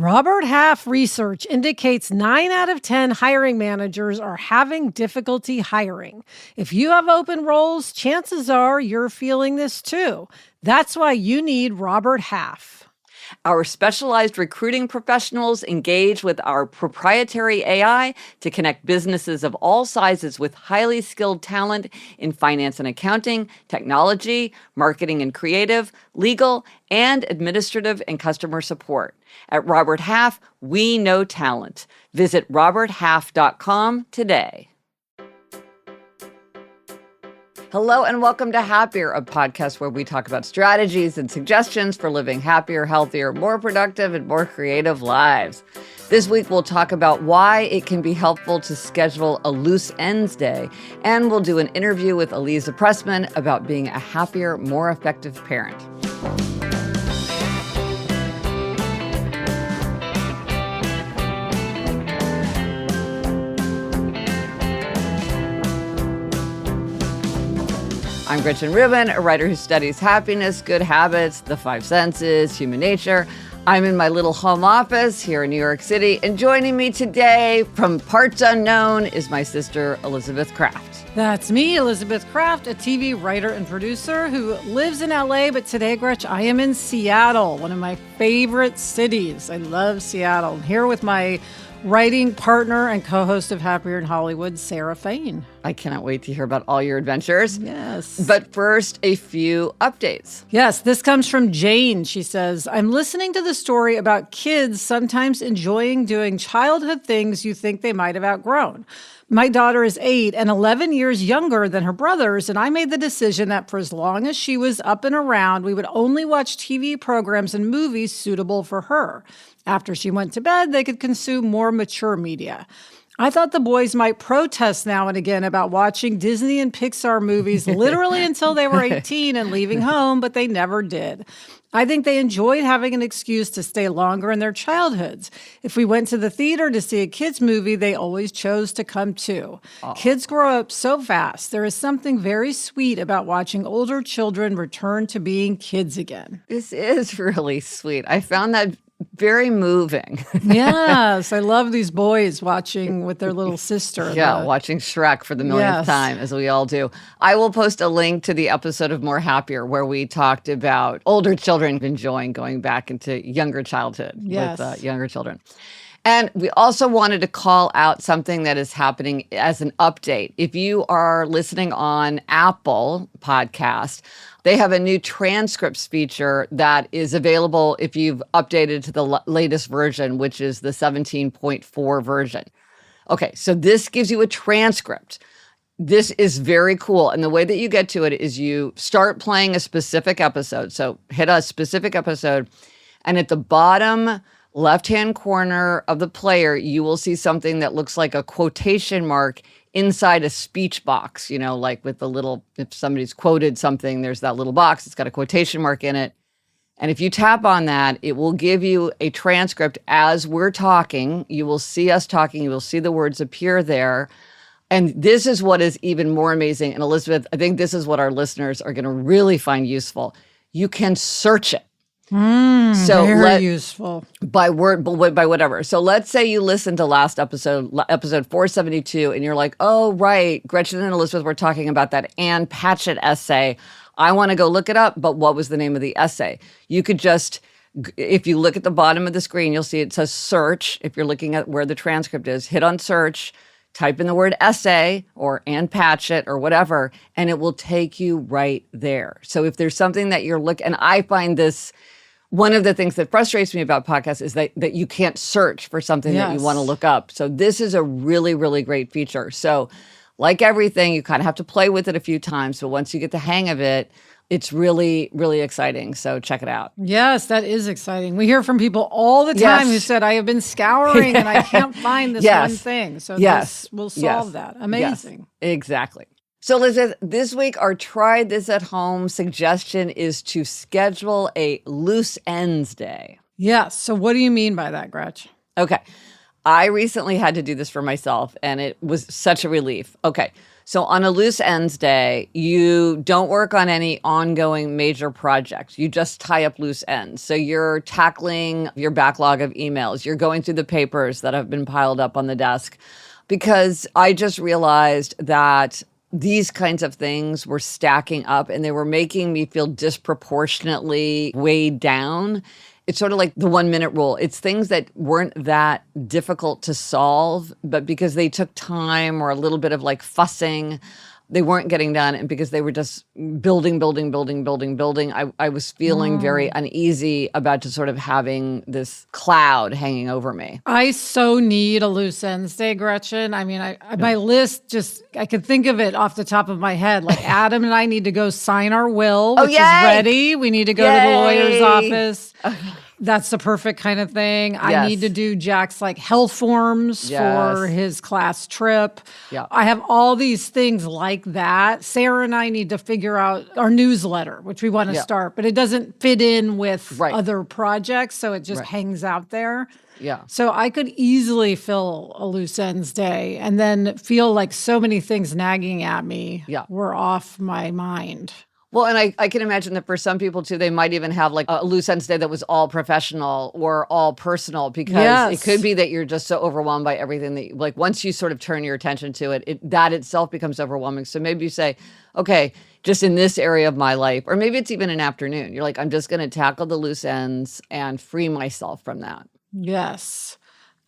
Robert Half research indicates 9 out of 10 hiring managers are having difficulty hiring. If you have open roles, chances are you're feeling this too. That's why you need Robert Half. Our specialized recruiting professionals engage with our proprietary AI to connect businesses of all sizes with highly skilled talent in finance and accounting, technology, marketing and creative, legal, and administrative and customer support. At Robert Half, we know talent. Visit roberthalf.com today. Hello and welcome to Happier, a podcast where we talk about strategies and suggestions for living happier, healthier, more productive, and more creative lives. This week, we'll talk about why it can be helpful to schedule a loose ends day, and we'll do an interview with Aliza Pressman about being a happier, more effective parent. I'm Gretchen Rubin, a writer who studies happiness, good habits, the five senses, human nature. I'm in my little home office here in New York City, and joining me today from parts unknown is my sister, Elizabeth Kraft. That's me, Elizabeth Kraft, a TV writer and producer who lives in LA, but today, Gretch, I am in Seattle, one of my favorite cities. I love Seattle. I'm here with my writing partner and co-host of Happier in Hollywood, Sarah Fain. I cannot wait to hear about all your adventures. Yes. But first, a few updates. Yes, this comes from Jane. She says, I'm listening to the story about kids sometimes enjoying doing childhood things you think they might have outgrown. My daughter is 8 and 11 years younger than her brothers, and I made the decision that for as long as she was up and around, we would only watch TV programs and movies suitable for her. After she went to bed, they could consume more mature media. I thought the boys might protest now and again about watching Disney and Pixar movies literally until they were 18 and leaving home, but they never did. I think they enjoyed having an excuse to stay longer in their childhoods. If we went to the theater to see a kids' movie, they always chose to come too. Oh. Kids grow up so fast. There is something very sweet about watching older children return to being kids again. This is really sweet. I found that very moving. Yes, I love these boys watching with their little sister. Yeah, watching Shrek for the millionth time, as we all do. I will post a link to the episode of More Happier where we talked about older children enjoying going back into younger childhood with younger children. And we also wanted to call out something that is happening as an update. If you are listening on Apple Podcast, they have a new transcripts feature that is available if you've updated to the latest version, which is the 17.4 version. Okay, so this gives you a transcript. This is very cool. And the way that you get to it is you start playing a specific episode. So hit a specific episode, and at the bottom left-hand corner of the player, you will see something that looks like a quotation mark inside a speech box, like with the little, if somebody's quoted something, there's that little box, it's got a quotation mark in it. And if you tap on that, it will give you a transcript as we're talking. You will see us talking, you will see the words appear there. And this is what is even more amazing. And Elizabeth, I think this is what our listeners are going to really find useful. You can search it. Very useful. By word, by whatever. So let's say you listened to last episode 472, and you're like, oh, right, Gretchen and Elizabeth were talking about that Ann Patchett essay. I want to go look it up, but what was the name of the essay? You could just, if you look at the bottom of the screen, you'll see it says search. If you're looking at where the transcript is, hit on search, type in the word essay or Ann Patchett or whatever, and it will take you right there. So if there's something that you're looking, and I find this, one of the things that frustrates me about podcasts is that you can't search for something that you want to look up. So this is a really, really great feature. So like everything, you kind of have to play with it a few times, but once you get the hang of it, it's really, really exciting. So check it out. Yes, that is exciting. We hear from people all the time who said, I have been scouring and I can't find this one thing. So this will solve that. Amazing. Yes, exactly. So Elizabeth, this week our try this at home suggestion is to schedule a loose ends day. Yes. So what do you mean by that, Gretch? Okay. I recently had to do this for myself, and it was such a relief. Okay. So on a loose ends day, you don't work on any ongoing major projects. You just tie up loose ends. So you're tackling your backlog of emails. You're going through the papers that have been piled up on the desk. Because I just realized that these kinds of things were stacking up and they were making me feel disproportionately weighed down. It's sort of like the 1 minute rule. It's things that weren't that difficult to solve, but because they took time or a little bit of like fussing, they weren't getting done. And because they were just building, I was feeling very uneasy about just sort of having this cloud hanging over me. I so need a loose ends day, Gretchen. I mean, my list just, I could think of it off the top of my head. Like Adam and I need to go sign our will, which is ready. We need to go to the lawyer's office. That's the perfect kind of thing. Yes. I need to do Jack's like health forms for his class trip. Yeah. I have all these things like that. Sarah and I need to figure out our newsletter, which we want to start, but it doesn't fit in with other projects. So it just hangs out there. Yeah. So I could easily fill a loose ends day and then feel like so many things nagging at me were off my mind. Well, and I can imagine that for some people, too, they might even have like a loose ends day that was all professional or all personal because it could be that you're just so overwhelmed by everything that, like, once you sort of turn your attention to it, that itself becomes overwhelming. So maybe you say, okay, just in this area of my life, or maybe it's even an afternoon. You're like, I'm just going to tackle the loose ends and free myself from that. Yes.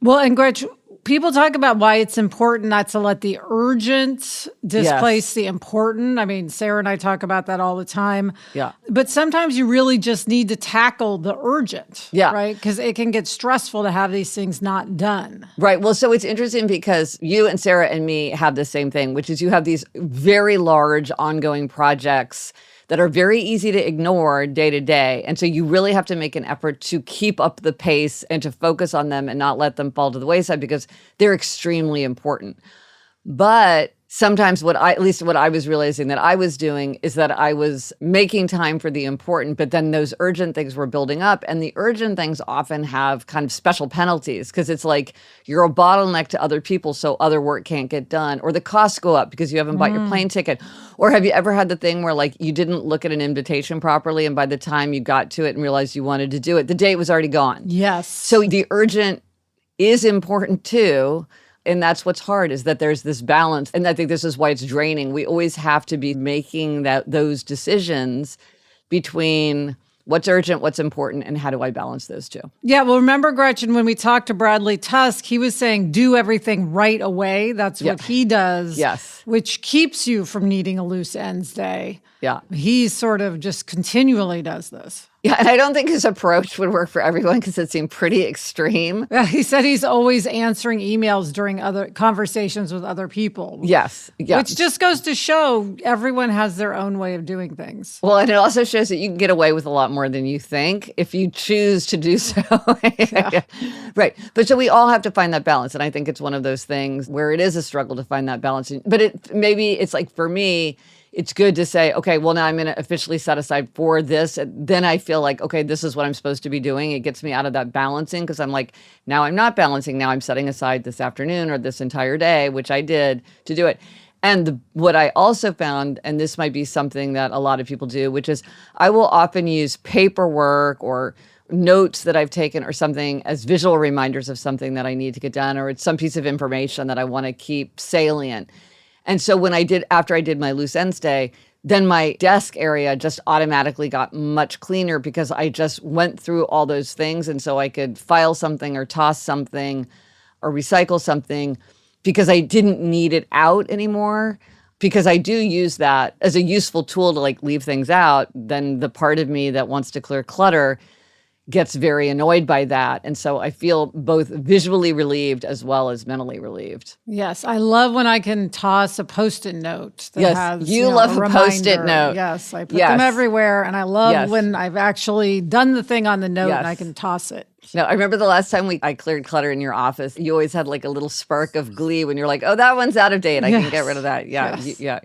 Well, and Gretchen, people talk about why it's important not to let the urgent displace the important. I mean, Sarah and I talk about that all the time. Yeah. But sometimes you really just need to tackle the urgent, right? Because it can get stressful to have these things not done. Right. Well, so it's interesting because you and Sarah and me have the same thing, which is you have these very large ongoing projects that are very easy to ignore day to day. And so you really have to make an effort to keep up the pace and to focus on them and not let them fall to the wayside because they're extremely important. But sometimes at least what I was realizing that I was doing is that I was making time for the important, but then those urgent things were building up. And the urgent things often have kind of special penalties because it's like you're a bottleneck to other people so other work can't get done, or the costs go up because you haven't bought your plane ticket. Or have you ever had the thing where like you didn't look at an invitation properly and by the time you got to it and realized you wanted to do it, the date was already gone? Yes. So the urgent is important too. And that's what's hard is that there's this balance. And I think this is why it's draining. We always have to be making those decisions between what's urgent, what's important, and how do I balance those two? Yeah, well, remember, Gretchen, when we talked to Bradley Tusk, he was saying do everything right away. That's what he does, which keeps you from needing a loose ends day. Yeah. He sort of just continually does this. Yeah, and I don't think his approach would work for everyone because it seemed pretty extreme. Yeah, he said he's always answering emails during other conversations with other people. Yes. Which just goes to show everyone has their own way of doing things. Well, and it also shows that you can get away with a lot more than you think if you choose to do so. Right. But so we all have to find that balance. And I think it's one of those things where it is a struggle to find that balance. But maybe it's like for me, it's good to say, okay, well, now I'm going to officially set aside for this. And then I feel like, okay, this is what I'm supposed to be doing. It gets me out of that balancing because I'm like, now I'm not balancing. Now I'm setting aside this afternoon or this entire day, which I did to do it. And what I also found, and this might be something that a lot of people do, which is I will often use paperwork or notes that I've taken or something as visual reminders of something that I need to get done, or it's some piece of information that I want to keep salient. And so after I did my loose ends day, then my desk area just automatically got much cleaner because I just went through all those things. And so I could file something or toss something or recycle something because I didn't need it out anymore. Because I do use that as a useful tool to like leave things out. Then the part of me that wants to clear clutter gets very annoyed by that. And so I feel both visually relieved as well as mentally relieved. Yes. I love when I can toss a Post-it note that has, you love a Post-it note. Yes. I put them everywhere. And I love when I've actually done the thing on the note and I can toss it. No, I remember the last time I cleared clutter in your office. You always had like a little spark of glee when you're like, oh, that one's out of date. I can get rid of that. Yeah, yeah.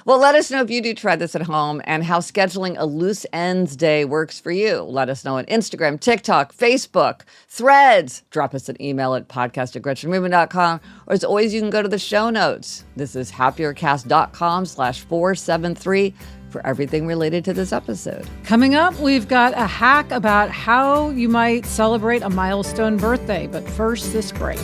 Well, let us know if you do try this at home and how scheduling a loose ends day works for you. Let us know on Instagram, TikTok, Facebook, Threads. Drop us an email at podcast@gretchenrubin.com. Or as always, you can go to the show notes. This is happiercast.com/473 for everything related to this episode. Coming up, we've got a hack about how you might celebrate a milestone birthday. But first, this break.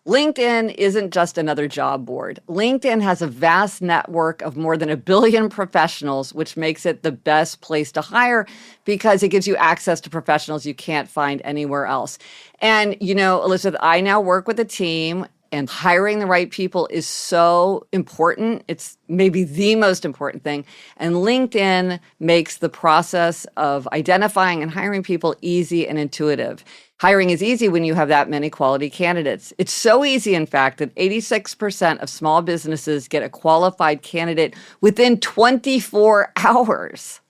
LinkedIn isn't just another job board. LinkedIn has a vast network of more than 1 billion professionals, which makes it the best place to hire because it gives you access to professionals you can't find anywhere else. And, you know, Elizabeth, I now work with a team, and hiring the right people is so important. It's maybe the most important thing. And LinkedIn makes the process of identifying and hiring people easy and intuitive. Hiring is easy when you have that many quality candidates. It's so easy, in fact, that 86% of small businesses get a qualified candidate within 24 hours.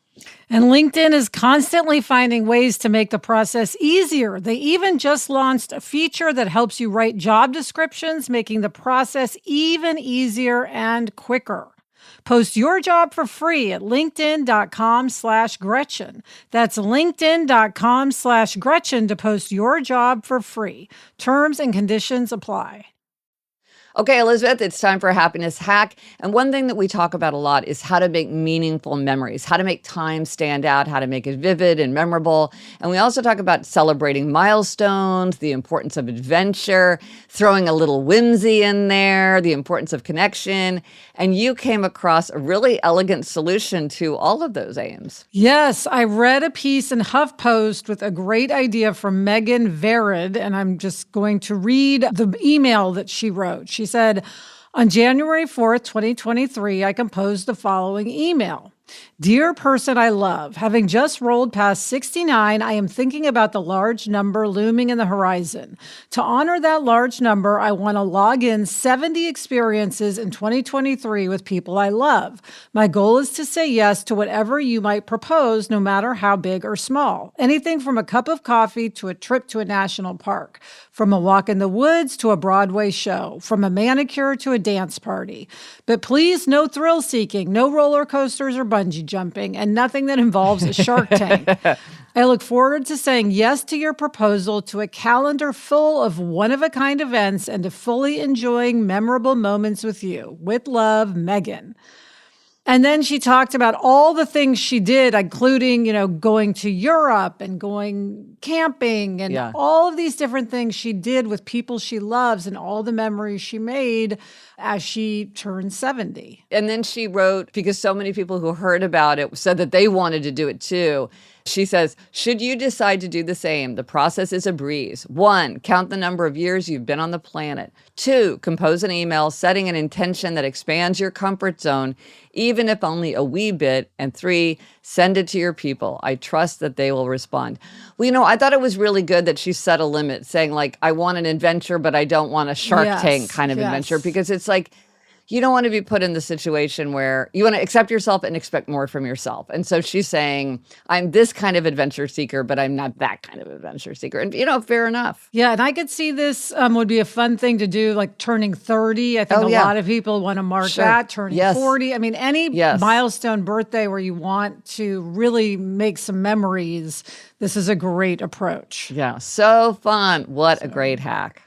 And LinkedIn is constantly finding ways to make the process easier. They even just launched a feature that helps you write job descriptions, making the process even easier and quicker. Post your job for free at linkedin.com/Gretchen. That's linkedin.com/Gretchen to post your job for free. Terms and conditions apply. Okay, Elizabeth, it's time for a happiness hack. And one thing that we talk about a lot is how to make meaningful memories, how to make time stand out, how to make it vivid and memorable. And we also talk about celebrating milestones, the importance of adventure, throwing a little whimsy in there, the importance of connection. And you came across a really elegant solution to all of those aims. Yes, I read a piece in HuffPost with a great idea from Megan Verid, and I'm just going to read the email that she wrote. She said, on January 4th, 2023, I composed the following email. Dear person I love, having just rolled past 69, I am thinking about the large number looming in the horizon. To honor that large number, I want to log in 70 experiences in 2023 with people I love. My goal is to say yes to whatever you might propose, no matter how big or small. Anything from a cup of coffee to a trip to a national park, from a walk in the woods to a Broadway show, from a manicure to a dance party. But please, no thrill seeking, no roller coasters or bungee jumping, and nothing that involves a shark tank. I look forward to saying yes to your proposal, to a calendar full of one-of-a-kind events, and to fully enjoying memorable moments with you. With love, Megan. And then she talked about all the things she did, including, going to Europe and going camping and all of these different things she did with people she loves and all the memories she made as she turned 70. And then she wrote, because so many people who heard about it said that they wanted to do it too. She says, should you decide to do the same, the process is a breeze. 1, count the number of years you've been on the planet. 2, compose an email setting an intention that expands your comfort zone, even if only a wee bit. And 3, send it to your people. I trust that they will respond. Well, I thought it was really good that she set a limit, saying like, I want an adventure, but I don't want a Shark Tank kind of adventure, because it's like, you don't want to be put in the situation where you want to accept yourself and expect more from yourself. And so she's saying, I'm this kind of adventure seeker, but I'm not that kind of adventure seeker. And, fair enough. Yeah, and I could see this would be a fun thing to do, like turning 30. I think a lot of people want to mark that, turning 40. I mean, any milestone birthday where you want to really make some memories, this is a great approach. Yeah, so fun. What a great hack.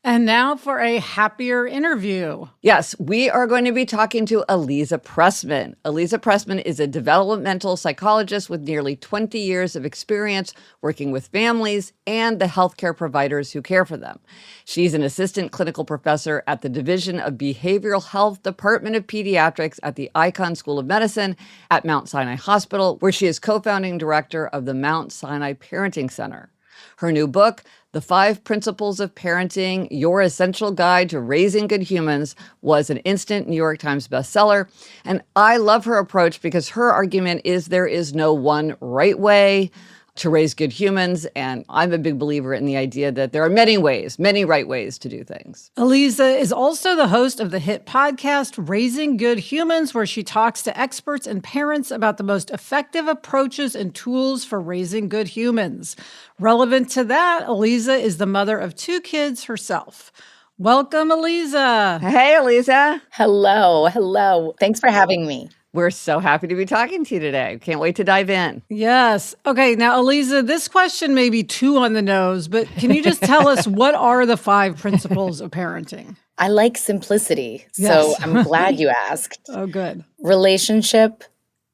And now for a happier interview. Yes, we are going to be talking to Aliza Pressman. Aliza Pressman is a developmental psychologist with nearly 20 years of experience working with families and the healthcare providers who care for them. She's an assistant clinical professor at the Division of Behavioral Health, Department of Pediatrics at the Icahn School of Medicine at Mount Sinai Hospital, where she is co-founding director of the Mount Sinai Parenting Center. Her new book, The 5 Principles of Parenting, Your Essential Guide to Raising Good Humans, was an instant New York Times bestseller. And I love her approach because her argument is there is no one right way. to raise good humans. And I'm a big believer in the idea that there are many ways, many right ways to do things. Aliza is also the host of the hit podcast, Raising Good Humans, where she talks to experts and parents about the most effective approaches and tools for raising good humans. Relevant to that, Aliza is the mother of 2 kids herself. Welcome, Aliza. Hey, Aliza. Hello. Thanks for having me. We're so happy to be talking to you today. Can't wait to dive in. Yes. Okay, now, Aliza, this question may be too on the nose, but can you just tell us what are the 5 principles of parenting? I like simplicity, Yes. so I'm glad you asked. Oh, good. Relationship,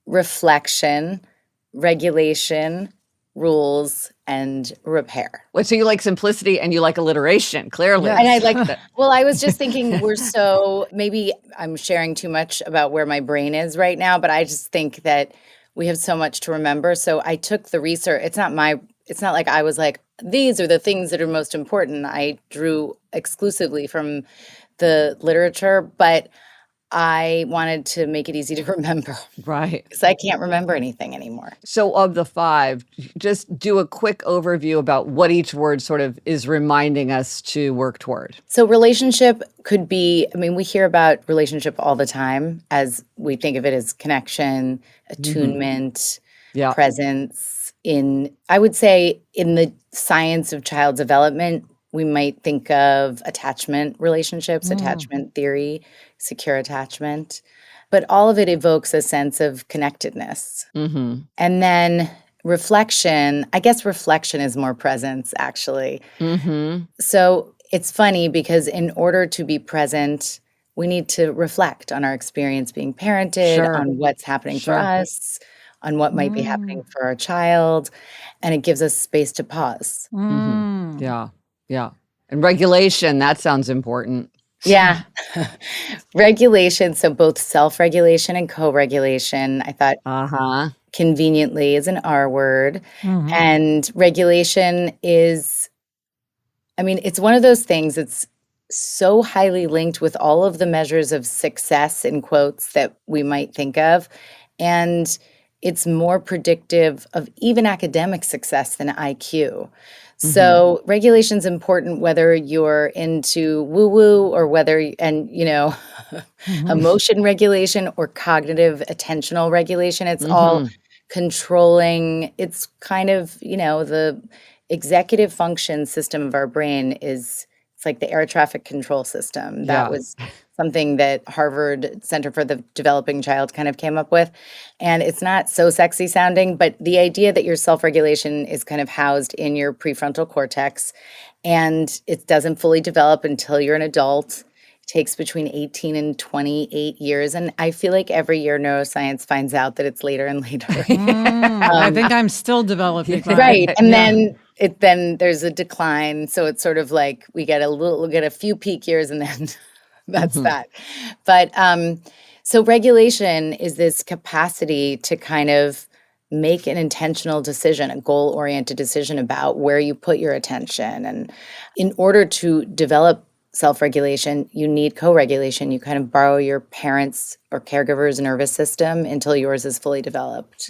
reflection, regulation, rules, and repair. So you like simplicity and you like alliteration, clearly. Yes. And I like that. Well, I was just thinking maybe I'm sharing too much about where my brain is right now, but I just think that we have so much to remember. So I took the research. It's not like I was like, these are the things that are most important. I drew exclusively from the literature, but I wanted to make it easy to remember. Right. Because I can't remember anything anymore. So of the 5, just do a quick overview about what each word sort of is reminding us to work toward. So relationship could be, we hear about relationship all the time as we think of it as connection, attunement, presence. I would say in the science of child development, we might think of attachment relationships, attachment theory, secure attachment. But all of it evokes a sense of connectedness. Mm-hmm. And then reflection, I guess reflection is more presence, actually. Mm-hmm. So it's funny because in order to be present, we need to reflect on our experience being parented, on what's happening for us, on what might be happening for our child. And it gives us space to pause. Mm-hmm. Yeah. And regulation, that sounds important. Yeah. Regulation, so both self-regulation and co-regulation, I thought conveniently is an R word. Mm-hmm. And regulation is, it's one of those things that's so highly linked with all of the measures of success, in quotes, that we might think of. And it's more predictive of even academic success than IQ. So regulation's important whether you're into woo-woo or emotion regulation or cognitive attentional regulation. It's all controlling. It's kind of, the executive function system of our brain it's like the air traffic control system. That was something that Harvard Center for the Developing Child kind of came up with. And it's not so sexy sounding, but the idea that your self-regulation is kind of housed in your prefrontal cortex and it doesn't fully develop until you're an adult. It takes between 18 and 28 years. And I feel like every year neuroscience finds out that it's later and later. I think I'm still developing. Right. And then there's a decline. So it's sort of like we get a few peak years and then that's that. But so regulation is this capacity to kind of make an intentional decision, a goal-oriented decision about where you put your attention. And in order to develop self-regulation, you need co-regulation. You kind of borrow your parents' or caregiver's nervous system until yours is fully developed.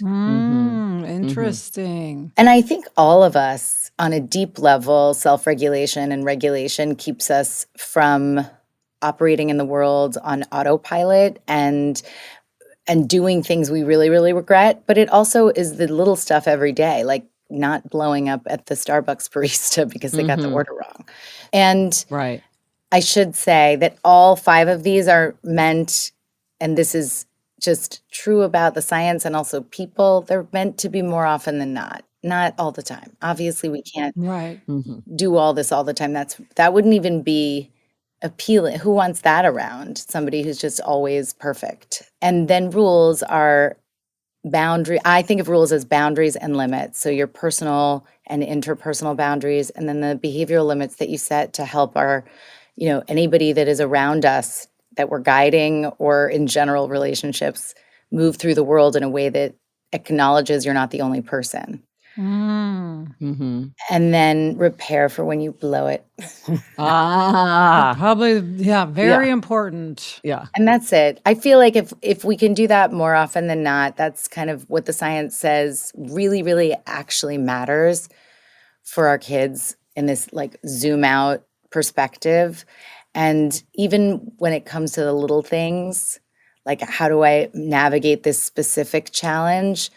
Interesting. And I think all of us, on a deep level, self-regulation and regulation keeps us from operating in the world on autopilot and doing things we really, really regret. But it also is the little stuff every day, like not blowing up at the Starbucks barista because they got the order wrong. And I should say that all 5 of these are meant, and this is just true about the science and also people, they're meant to be more often than not all the time. Obviously, we can't do all this all the time. That wouldn't even be appealing. Who wants that around? Somebody who's just always perfect. And then rules are boundary. I think of rules as boundaries and limits. So your personal and interpersonal boundaries, and then the behavioral limits that you set to help our, anybody that is around us that we're guiding or in general relationships move through the world in a way that acknowledges you're not the only person. And then repair for when you blow it. Probably, very important. Yeah. And that's it. I feel like if we can do that more often than not, that's kind of what the science says really, really actually matters for our kids in this like zoom out perspective. And even when it comes to the little things, like how do I navigate this specific challenge?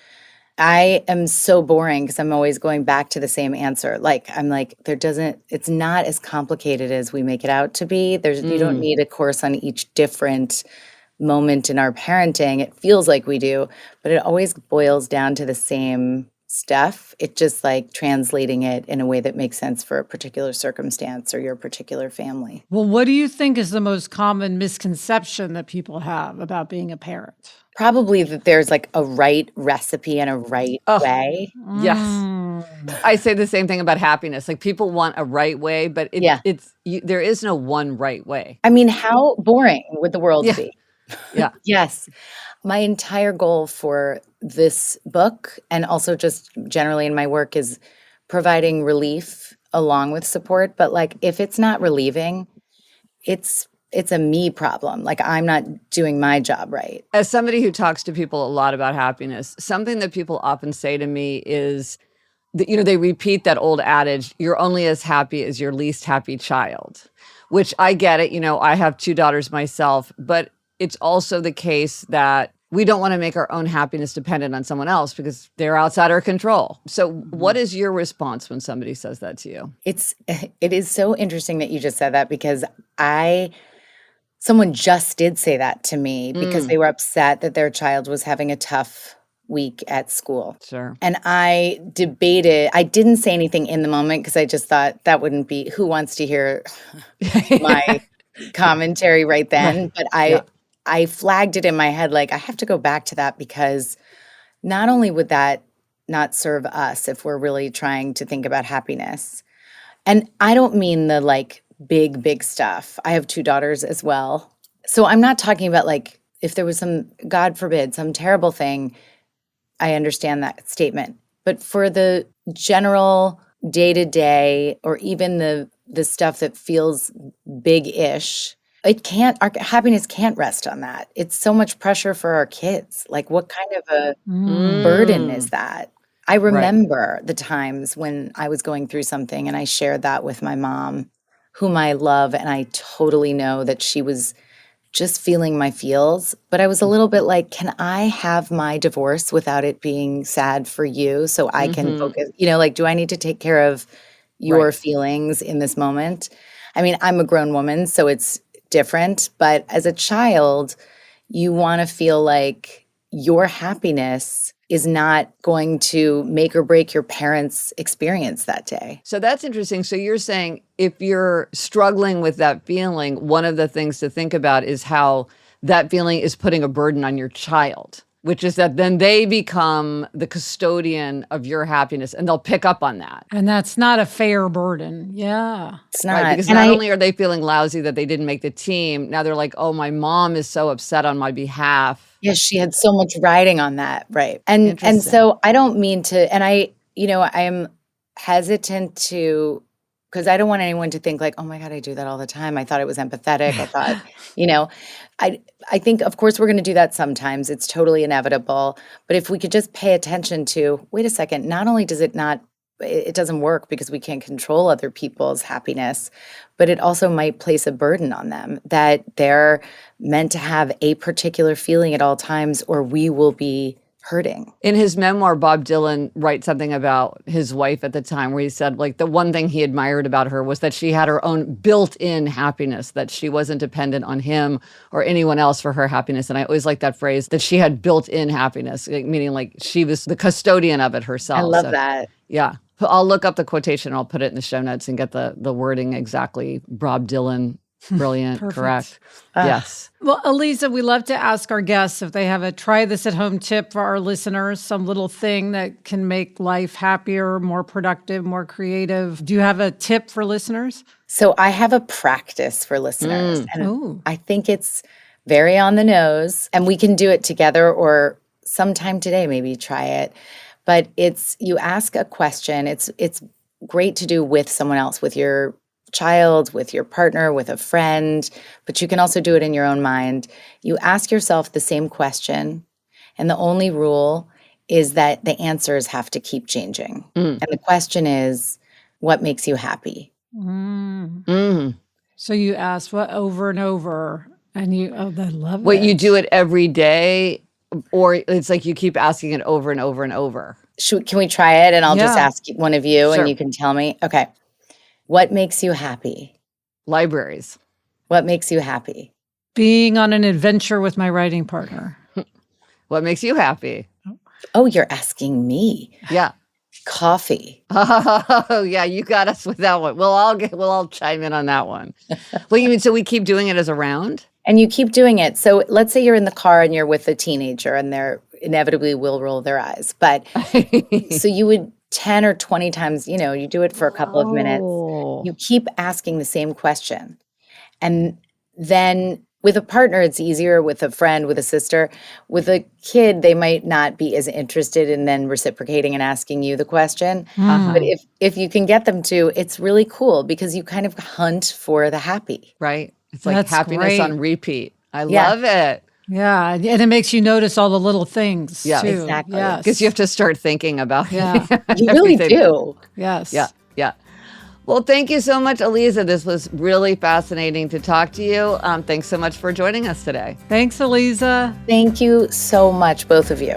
I am so boring because I'm always going back to the same answer. Like I'm like, it's not as complicated as we make it out to be. You don't need a course on each different moment in our parenting. It feels like we do, but it always boils down to the same stuff. It's just like translating it in a way that makes sense for a particular circumstance or your particular family. Well, what do you think is the most common misconception that people have about being a parent? Probably that there's like a right recipe and a right way. Yes. I say the same thing about happiness. Like people want a right way, but there is no one right way. I mean, how boring would the world be? Yeah. Yes. My entire goal for this book and also just generally in my work is providing relief along with support. But like if it's not relieving, it's a me problem. Like I'm not doing my job right. As somebody who talks to people a lot about happiness, something that people often say to me is that, they repeat that old adage, you're only as happy as your least happy child, which I get it. I have 2 daughters myself, but it's also the case that we don't want to make our own happiness dependent on someone else because they're outside our control. So what is your response when somebody says that to you? It is so interesting that you just said that because someone just did say that to me because they were upset that their child was having a tough week at school. Sure. And I debated. I didn't say anything in the moment because I just thought that wouldn't be, who wants to hear my commentary right then? But I flagged it in my head like I have to go back to that because not only would that not serve us if we're really trying to think about happiness. And I don't mean the like big stuff. I have 2 daughters as well. So I'm not talking about like if there was some, God forbid, some terrible thing, I understand that statement. But for the general day-to-day or even the stuff that feels big-ish, our happiness can't rest on that. It's so much pressure for our kids. Like what kind of a burden is that? I remember the times when I was going through something and I shared that with my mom, whom I love, and I totally know that she was just feeling my feels. But I was a little bit like, can I have my divorce without it being sad for you so I can focus? Like, do I need to take care of your feelings in this moment? I mean, I'm a grown woman, so it's different. But as a child, you want to feel like your happiness is not going to make or break your parents' experience that day. So that's interesting. So you're saying if you're struggling with that feeling, one of the things to think about is how that feeling is putting a burden on your child, which is that then they become the custodian of your happiness and they'll pick up on that. And that's not a fair burden. Yeah. It's not. Right, because not only are they feeling lousy that they didn't make the team, now they're like, oh, my mom is so upset on my behalf. Yes, she had so much riding on that, right? And so I don't mean to, and I'm hesitant to, because I don't want anyone to think like, oh my God, I do that all the time. I thought it was empathetic. I thought, I think of course we're going to do that sometimes. It's totally inevitable. But if we could just pay attention to, wait a second, not only does it doesn't work because we can't control other people's happiness, but it also might place a burden on them that they're meant to have a particular feeling at all times or we will be hurting. In his memoir, Bob Dylan writes something about his wife at the time where he said, like, the one thing he admired about her was that she had her own built-in happiness, that she wasn't dependent on him or anyone else for her happiness. And I always like that phrase, that she had built-in happiness, meaning like she was the custodian of it herself. I love that. Yeah. I'll look up the quotation. I'll put it in the show notes and get the wording exactly. Bob Dylan. Brilliant. Correct. Yes. Well, Aliza, we love to ask our guests if they have a try this at home tip for our listeners, some little thing that can make life happier, more productive, more creative. Do you have a tip for listeners? So I have a practice for listeners. And I think it's very on the nose and we can do it together or sometime today, maybe try it. But you ask a question. It's great to do with someone else, with your child, with your partner, with a friend, but you can also do it in your own mind. You ask yourself the same question, and the only rule is that the answers have to keep changing. And the question is, what makes you happy? So you ask what over and over, and I love it. What, you do it every day, or it's like you keep asking it over and over and over? Can we try it? And I'll just ask one of you, Sure. and you can tell me. Okay. What makes you happy? Libraries. What makes you happy? Being on an adventure with my writing partner. What makes you happy? Oh, you're asking me. Yeah. Coffee. Oh, yeah, you got us with that one. We'll all chime in on that one. Well, you mean so we keep doing it as a round? And you keep doing it. So let's say you're in the car and you're with a teenager and they're inevitably will roll their eyes. But so you would 10 or 20 times, you do it for a couple of minutes. You keep asking the same question. And then with a partner, it's easier. With a friend, with a sister. With a kid, they might not be as interested in then reciprocating and asking you the question. But if you can get them to, it's really cool because you kind of hunt for the happy. Right. It's like That's happiness great. on repeat. I love it. Yeah, and it makes you notice all the little things too. Exactly. Yes. Because you have to start thinking about You really do. Yes. Yeah. Well, thank you so much, Aliza. This was really fascinating to talk to you. Thanks so much for joining us today. Thanks, Aliza. Thank you so much, both of you.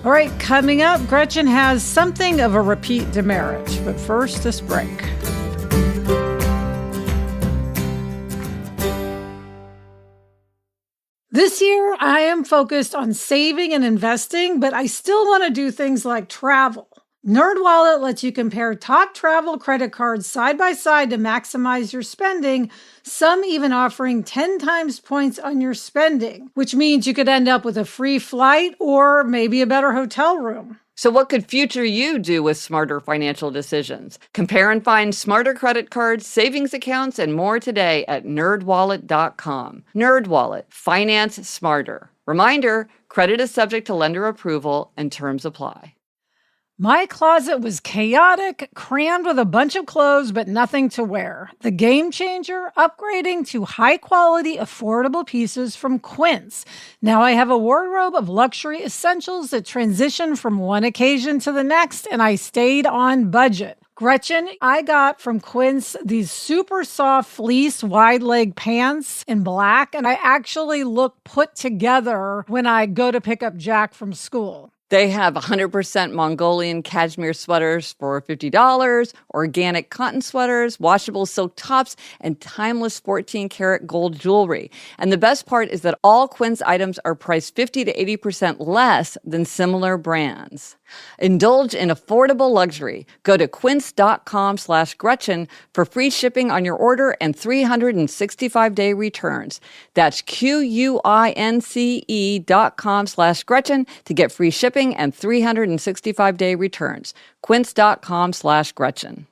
All right, coming up, Gretchen has something of a repeat demerit. But first, this break. This year, I am focused on saving and investing, but I still want to do things like travel. NerdWallet lets you compare top travel credit cards side by side to maximize your spending, some even offering 10 times points on your spending, which means you could end up with a free flight or maybe a better hotel room. So what could future you do with smarter financial decisions? Compare and find smarter credit cards, savings accounts, and more today at nerdwallet.com. NerdWallet, finance smarter. Reminder, credit is subject to lender approval and terms apply. My closet was chaotic, crammed with a bunch of clothes, but nothing to wear. The game changer? Upgrading to high-quality, affordable pieces from Quince. Now I have a wardrobe of luxury essentials that transition from one occasion to the next, and I stayed on budget. Gretchen, I got from Quince these super soft fleece wide leg pants in black, and I actually look put together when I go to pick up Jack from school. They have 100% Mongolian cashmere sweaters for $50, organic cotton sweaters, washable silk tops, and timeless 14-karat gold jewelry. And the best part is that all Quince items are priced 50 to 80% less than similar brands. Indulge in affordable luxury. Go to quince.com/Gretchen for free shipping on your order and 365-day returns. That's QUINCE.com/Gretchen to get free shipping and 365-day returns. Quince.com/Gretchen.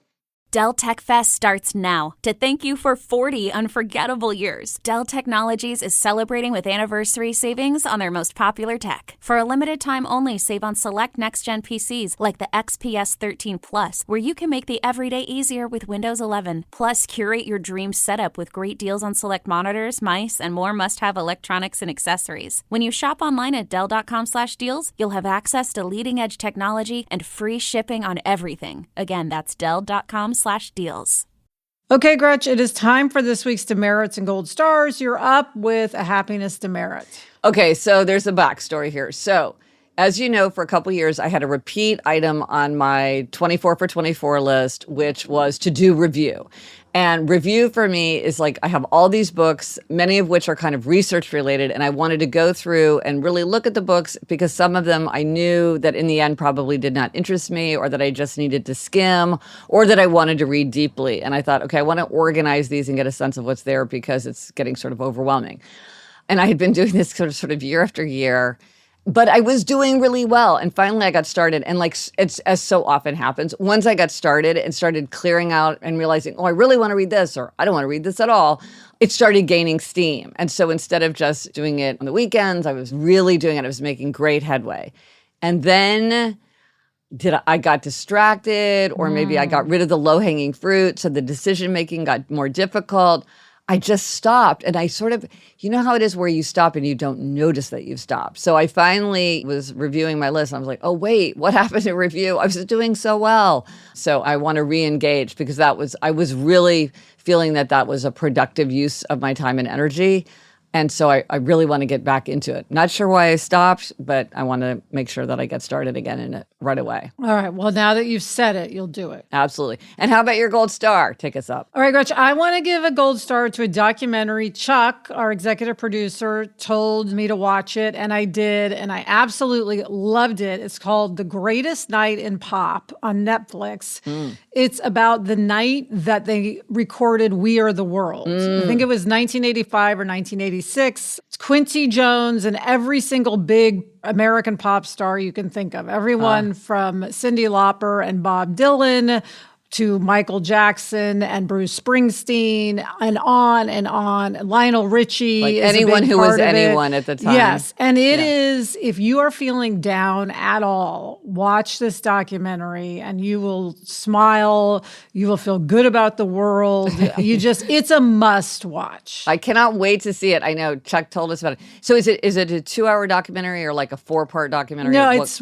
Dell Tech Fest starts now. To thank you for 40 unforgettable years, Dell Technologies is celebrating with anniversary savings on their most popular tech. For a limited time only, save on select next-gen PCs like the XPS 13 Plus, where you can make the everyday easier with Windows 11. Plus, curate your dream setup with great deals on select monitors, mice, and more must-have electronics and accessories. When you shop online at Dell.com/deals, you'll have access to leading-edge technology and free shipping on everything. Again, that's Dell.com/deals. Okay, Gretch, it is time for this week's demerits and gold stars. You're up with a happiness demerit. Okay, so there's a backstory here. So, as you know, for a couple years, I had a repeat item on my 24 for 24 list, which was to do review. And review for me is like I have all these books, many of which are kind of research related, and I wanted to go through and really look at the books because some of them I knew that in the end probably did not interest me, or that I just needed to skim, or that I wanted to read deeply. And I thought, okay, I want to organize these and get a sense of what's there because it's getting sort of overwhelming. And I had been doing this sort of year after year. But I was doing really well. And finally I got started. And like it's as so often happens, once I got started and started clearing out and realizing, oh, I really want to read this, or I don't want to read this at all, it started gaining steam. And so instead of just doing it on the weekends, I was really doing it. I was making great headway. And then I got distracted, or maybe I got rid of the low-hanging fruit, so the decision-making got more difficult. I just stopped, and I sort of, you know how it is where you stop and you don't notice that you've stopped. So I finally was reviewing my list, and I was like, oh, wait, what happened to review? I was doing so well. So I want to re-engage because I was really feeling that was a productive use of my time and energy. And so I really want to get back into it. Not sure why I stopped, but I want to make sure that I get started again in it right away. All right. Well, now that you've said it, you'll do it. Absolutely. And how about your gold star? Take us up. All right, Gretchen, I want to give a gold star to a documentary. Chuck, our executive producer, told me to watch it, and I did, and I absolutely loved it. It's called The Greatest Night in Pop on Netflix. It's about the night that they recorded We Are the World. I think it was 1985 or 1986. It's Quincy Jones and every single big American pop star you can think of. Everyone from Cyndi Lauper and Bob Dylan to Michael Jackson and Bruce Springsteen and on and on. Lionel Richie. Like is anyone a big who was part of anyone it. at the time. Yes. And it is, if you are feeling down at all, watch this documentary and you will smile. You will feel good about the world. It's a must watch. I cannot wait to see it. I know Chuck told us about it. So is it a 2-hour documentary or like a 4-part documentary? No, it's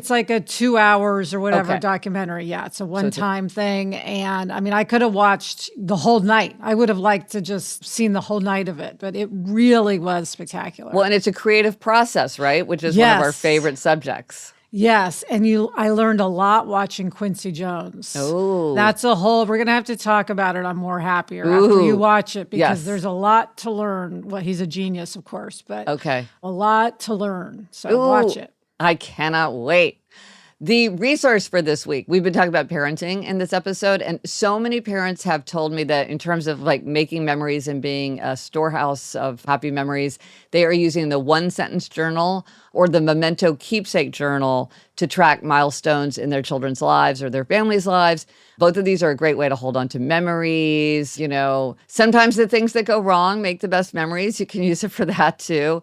like a 2 hours or whatever documentary. Yeah. It's a one-time thing. And I mean, I could have watched the whole night. I would have liked to just seen the whole night of it, but it really was spectacular. Well, and it's a creative process, right? Which is one of our favorite subjects. Yes, and I learned a lot watching Quincy Jones. Oh. That's we're going to have to talk about it on More Happier after you watch it because there's a lot to learn. Well, he's a genius, of course, but a lot to learn. So watch it. I cannot wait. The resource for this week, we've been talking about parenting in this episode, and so many parents have told me that in terms of like making memories and being a storehouse of happy memories, they are using the one-sentence journal or the Memento keepsake journal to track milestones in their children's lives or their families' lives. Both of these are a great way to hold on to memories. You know, sometimes the things that go wrong make the best memories. You can use it for that too.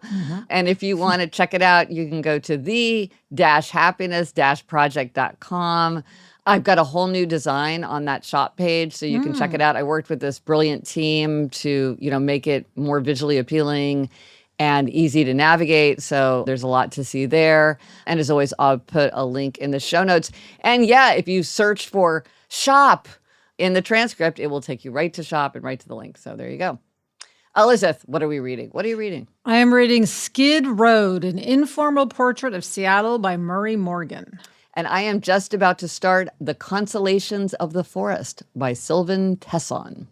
And if you want to check it out, you can go to the-happiness-project.com. I've got a whole new design on that shop page, so you can check it out. I worked with this brilliant team to, make it more visually appealing and easy to navigate. So there's a lot to see there. And as always, I'll put a link in the show notes. And yeah, if you search for shop in the transcript, it will take you right to shop and right to the link. So there you go. Elizabeth, what are we reading? What are you reading? I am reading Skid Road, an informal portrait of Seattle by Murray Morgan. And I am just about to start The Consolations of the Forest by Sylvan Tesson.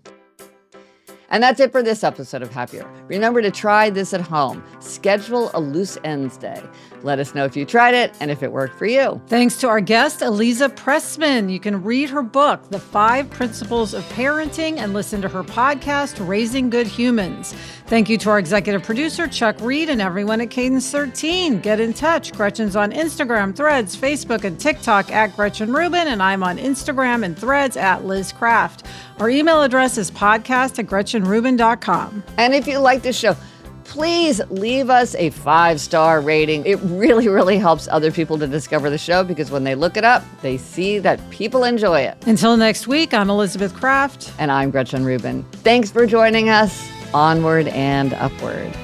And that's it for this episode of Happier. Remember to try this at home. Schedule a loose ends day. Let us know if you tried it and if it worked for you. Thanks to our guest, Aliza Pressman. You can read her book, The 5 Principles of Parenting, and listen to her podcast, Raising Good Humans. Thank you to our executive producer, Chuck Reed, and everyone at Cadence 13. Get in touch. Gretchen's on Instagram, Threads, Facebook, and TikTok at Gretchen Rubin, and I'm on Instagram and Threads at Liz Craft. Our email address is podcast@GretchenRubin.com. And if you like this show, please leave us a 5-star rating. It really, really helps other people to discover the show because when they look it up, they see that people enjoy it. Until next week, I'm Elizabeth Craft. And I'm Gretchen Rubin. Thanks for joining us. Onward and upward.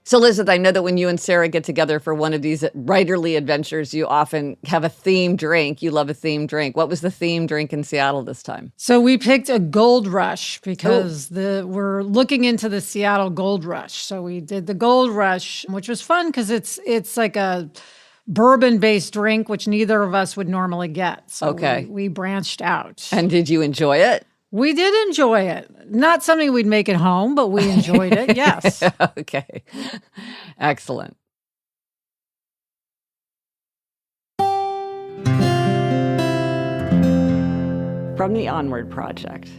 So, Elizabeth, I know that when you and Sarah get together for one of these writerly adventures, you often have a themed drink. You love a themed drink. What was the themed drink in Seattle this time? So we picked a Gold Rush because we're looking into the Seattle Gold Rush. So we did the Gold Rush, which was fun because it's like a bourbon-based drink, which neither of us would normally get. So we branched out. And did you enjoy it? We did enjoy it. Not something we'd make at home, but we enjoyed it, yes. Okay. Excellent. From the Onward Project.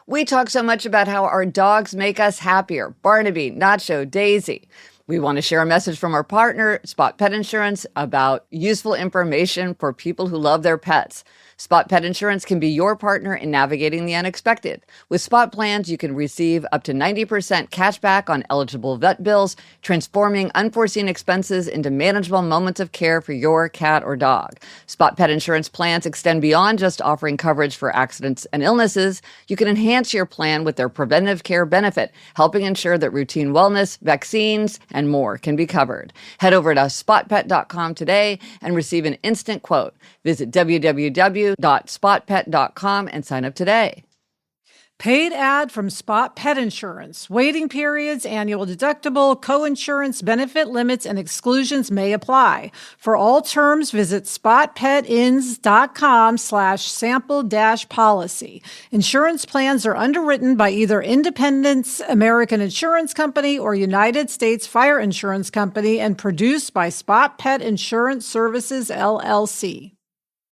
We talk so much about how our dogs make us happier. Barnaby, Nacho, Daisy. We want to share a message from our partner, Spot Pet Insurance, about useful information for people who love their pets. Spot Pet Insurance can be your partner in navigating the unexpected. With Spot plans, you can receive up to 90% cash back on eligible vet bills, transforming unforeseen expenses into manageable moments of care for your cat or dog. Spot Pet Insurance plans extend beyond just offering coverage for accidents and illnesses. You can enhance your plan with their preventive care benefit, helping ensure that routine wellness, vaccines, and more can be covered. Head over to spotpet.com today and receive an instant quote. Visit www.spotpet.com and sign up today. Paid ad from Spot Pet Insurance. Waiting periods, annual deductible, co-insurance, benefit limits, and exclusions may apply. For all terms, visit spotpetins.com/sample-policy. Insurance plans are underwritten by either Independence American Insurance Company or United States Fire Insurance Company and produced by Spot Pet Insurance Services, LLC.